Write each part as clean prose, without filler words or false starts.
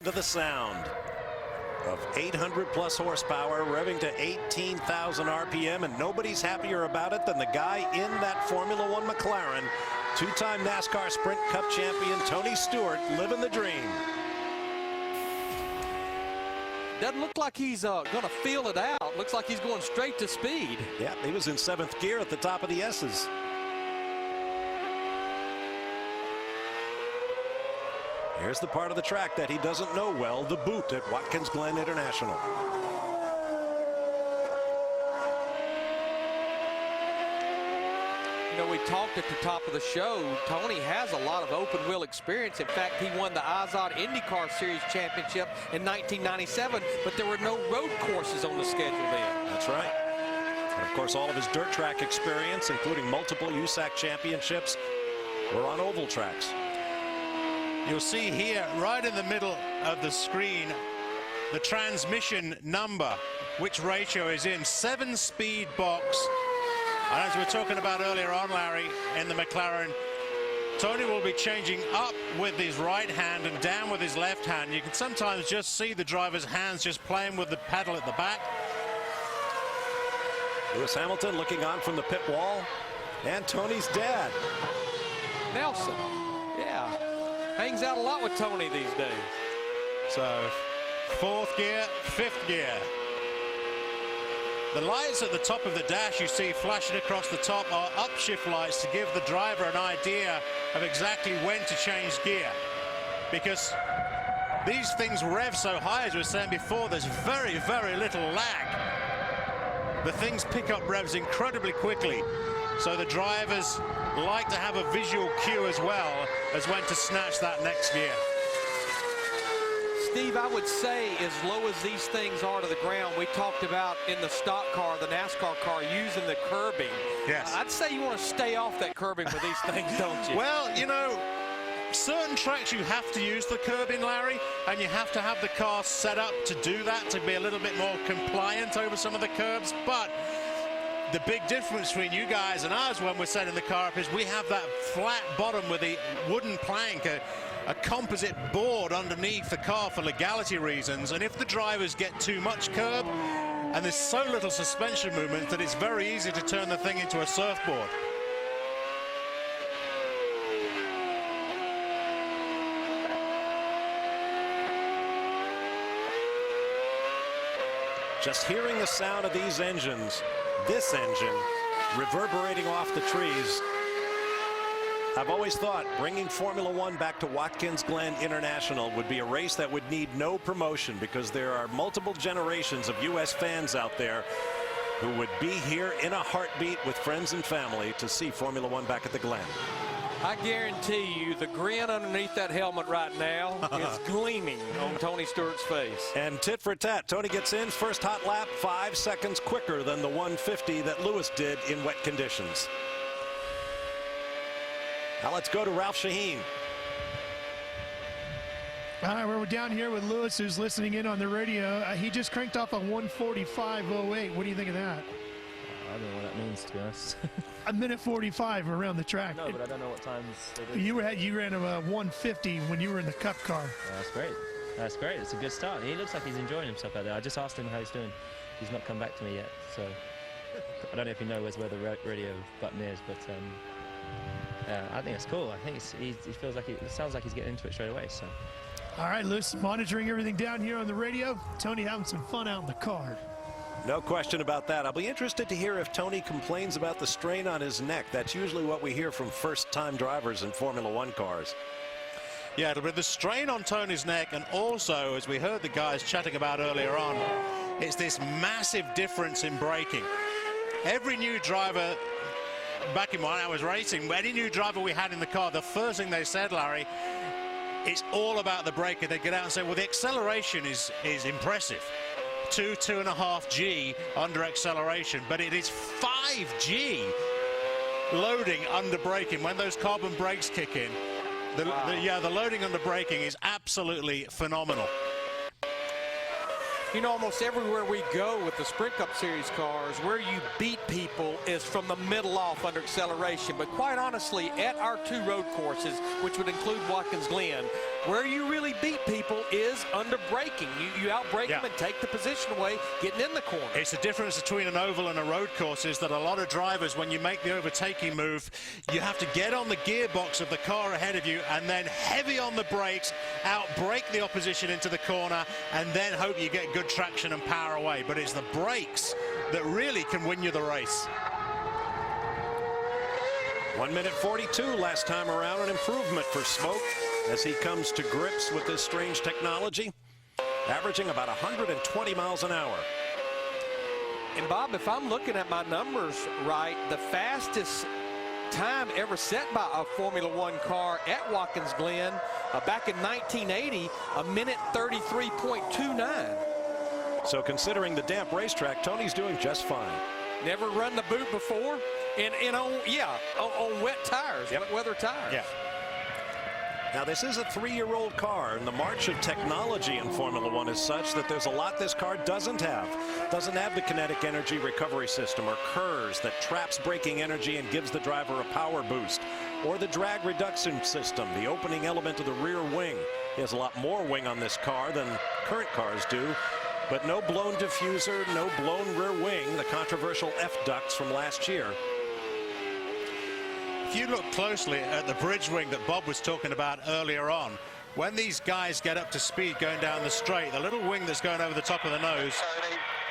To the sound of 800 plus horsepower revving to 18,000 RPM, and nobody's happier about it than the guy in that Formula One Maclaren, two-time NASCAR Sprint Cup champion Tony Stewart, living the dream. Doesn't look like he's going to feel it out. Looks like he's going straight to speed. Yeah, he was in 7th gear at the top of the S's. Here's the part of the track that he doesn't know well, the boot at Watkins Glen International. You know, we talked at the top of the show, Tony has a lot of open wheel experience. In fact, he won the Izod IndyCar Series Championship in 1997, but there were no road courses on the schedule then. That's right. And of course, all of his dirt track experience, including multiple USAC championships, were on oval tracks. You'll see here, right in the middle of the screen, the transmission number, which ratio is in. 7-speed box. And as we were talking about earlier on, Larry, in the McLaren, Tony will be changing up with his right hand and down with his left hand. You can sometimes just see the driver's hands just playing with the pedal at the back. Lewis Hamilton looking on from the pit wall, and Tony's dad, Nelson. Yeah. Hangs out a lot with Tony these days. So 4th gear, 5th gear. The lights at the top of the dash you see flashing across the top are upshift lights to give the driver an idea of exactly when to change gear. Because these things rev so high, as we were saying before, there's very, very little lag. The things pick up revs incredibly quickly. So the drivers like to have a visual cue as well as when to snatch that next gear. Steve, I would say as low as these things are to the ground, we talked about in the stock car, the NASCAR car, using the curbing. Yes. I'd say you want to stay off that curbing with these things, don't you? Well, you know, certain tracks you have to use the curbing, Larry, and you have to have the car set up to do that, to be a little bit more compliant over some of the curbs. But the big difference between you guys and us when we're setting the car up is we have that flat bottom with the wooden plank, a composite board underneath the car for legality reasons. And if the drivers get too much curb, and there's so little suspension movement, that it's very easy to turn the thing into a surfboard. just hearing the sound of these engines, this engine reverberating off the trees. I've always thought bringing Formula One back to Watkins Glen International would be a race that would need no promotion, because there are multiple generations of U.S. fans out there who would be here in a heartbeat with friends and family to see Formula One back at the Glen. I guarantee you the grin underneath that helmet right now is gleaming on Tony Stewart's face. And tit for tat, Tony gets in, first hot lap, 5 seconds quicker than the 150 that Lewis did in wet conditions. Now let's go to Ralph Shaheen. All right, we're down here with Lewis, who's listening in on the radio. He just cranked off a 1:45.08. What do you think of that? I don't know what that means, to be honest. A minute 45 around the track. No, but I don't know what times they do. You ran a 150 when you were in the Cup car. That's great. That's great. It's a good start. He looks like he's enjoying himself out there. I just asked him how he's doing. He's not come back to me yet, so I don't know if he knows where the radio button is, but I think it's cool. I think he feels like it sounds like he's getting into it straight away. So. All right, Lewis, monitoring everything down here on the radio. Tony having some fun out in the car. No question about that. I'll be interested to hear if Tony complains about the strain on his neck. That's usually what we hear from first-time drivers in Formula One cars. Yeah, it'll be the strain on Tony's neck, and also, as we heard the guys chatting about earlier on, it's this massive difference in braking. Every new driver, back in when I was racing, any new driver we had in the car, the first thing they said, Larry, it's all about the braking. They get out and say, well, the acceleration is impressive. 2.5 G under acceleration, but it is 5 G loading under braking when those carbon brakes kick in. The loading under braking is absolutely phenomenal. You know, almost everywhere we go with the Sprint Cup Series cars, where you beat people is from the middle off under acceleration. But quite honestly, at our 2 road courses, which would include Watkins Glen, Where you really beat people is under braking. You outbrake them and take the position away, getting in the corner. It's the difference between an oval and a road course is that a lot of drivers, when you make the overtaking move, you have to get on the gearbox of the car ahead of you and then heavy on the brakes, outbrake the opposition into the corner, and then hope you get good traction and power away. But it's the brakes that really can win you the race. 1 minute 42 last time around, an improvement for Smoke as he comes to grips with this strange technology, averaging about 120 miles an hour. And Bob, if I'm looking at my numbers right, the fastest time ever set by a Formula One car at Watkins Glen back in 1980, a minute 33.29. So considering the damp racetrack, Tony's doing just fine. Never run the boot before, and on wet tires, wet weather tires. Yeah. Now, this is a 3-year-old car, and the march of technology in Formula One is such that there's a lot this car doesn't have. Doesn't have the kinetic energy recovery system or KERS that traps braking energy and gives the driver a power boost, or the drag reduction system, the opening element of the rear wing. He has a lot more wing on this car than current cars do, but no blown diffuser, no blown rear wing, the controversial F-ducts from last year. If you look closely at the bridge wing that Bob was talking about earlier on, when these guys get up to speed going down the straight, the little wing that's going over the top of the nose,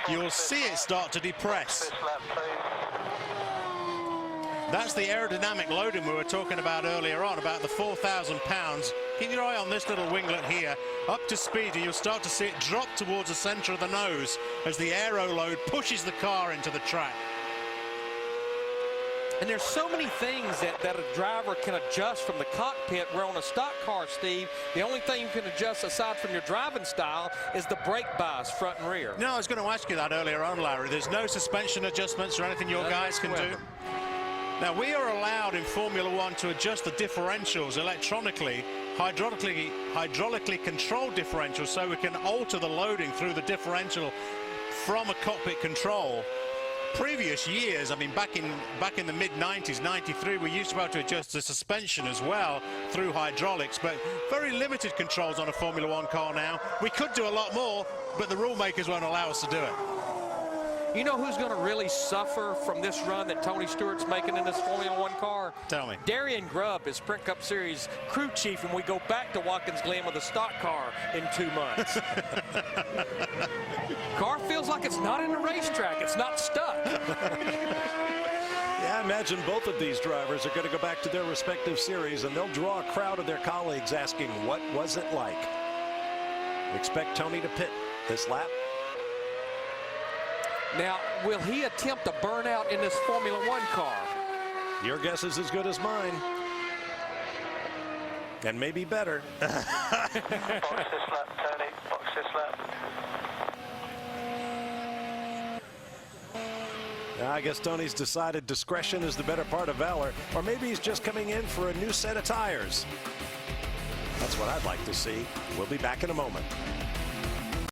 you'll see it start to depress. That's the aerodynamic loading we were talking about earlier on, about the 4,000 pounds. Keep your eye on this little winglet here, up to speed, and you'll start to see it drop towards the center of the nose as the aero load pushes the car into the track. And there's so many things that a driver can adjust from the cockpit, where on a stock car, Steve, the only thing you can adjust aside from your driving style is the brake bias, front and rear. No, I was going to ask you that earlier on, Larry. There's no suspension adjustments or anything your guys can do? Now, we are allowed in Formula One to adjust the differentials electronically, hydraulically controlled differentials, so we can alter the loading through the differential from a cockpit control. Previous years, I mean, back in the mid-90s, 93, we used to be able to adjust the suspension as well through hydraulics, but very limited controls on a Formula One car now. We could do a lot more, but the rule makers won't allow us to do it. You know who's going to really suffer from this run that Tony Stewart's making in this Formula One car? Tell me. Darian Grubb is Sprint Cup Series crew chief, and we go back to Watkins Glen with a stock car in 2 months. Car feels like it's not in the racetrack. It's not stuck. Yeah, I imagine both of these drivers are going to go back to their respective series, and they'll draw a crowd of their colleagues asking, what was it like? We expect Tony to pit this lap. Now, will he attempt a burnout in this Formula One car? Your guess is as good as mine. And maybe better. Box this lap, Tony. Box this lap. I guess Tony's decided discretion is the better part of valor, or maybe he's just coming in for a new set of tires. That's what I'd like to see. We'll be back in a moment.